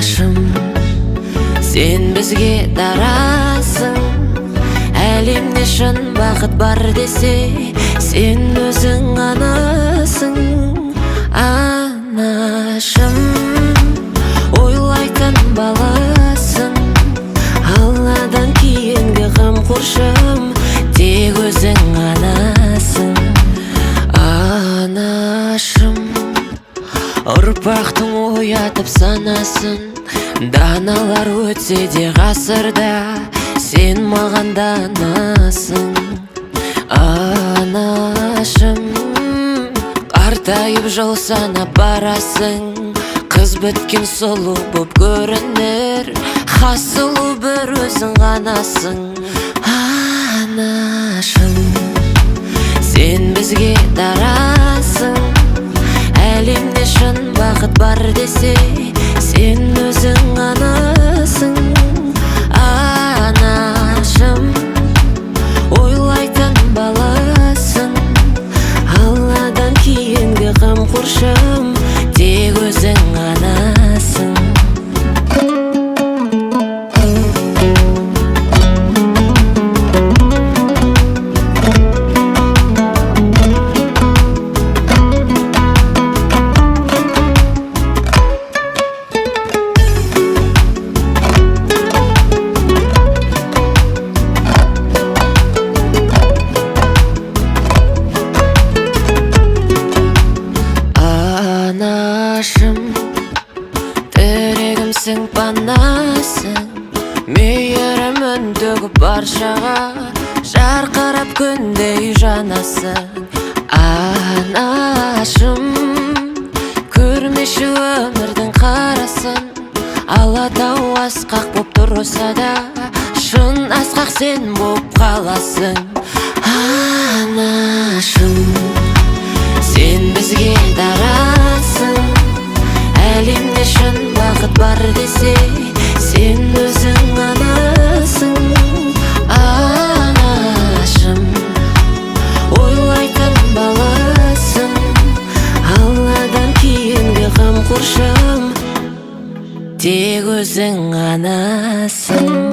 анашым, сен бізге дарасың. Әлемде шын бақыт бар десе, сен өзің анасың. Анашым, ойлайтын баласың, Алладан кейінгі қамқоршым, тек өзің анасың. Анашым, ұрпақтың оятып санасын, даналар өтсе де ғасырда, сен маған данасың. Анашым, қартайып жыл санап барасың, қыз біткен сұлу боп көрінер, хас сұлу бір өзің ғанасың. Анашым, сен бізге дарасың. Әлемде шын бақыт бар десе, сен өзің анасың. Анашым, ойлайтын баласың, Алладан кейінгі қамқоршым, тек өзің анасың. Анашым, тірегімсің, панасың, мейірімін төгіп баршаға, жарқырап күндей жанасың. Анашым, көрмеші өмірдің қарасын, алатау асқақ боп тұрса да, шын асқақ сен боп қаласың. Анашым, сен бізге дарасың. Әлемде шын бақыт бар десе, сен өзің анасың. Анашым, ойлайтын баласың, Алладан кейінгі қамқоршым, тек өзің анасың.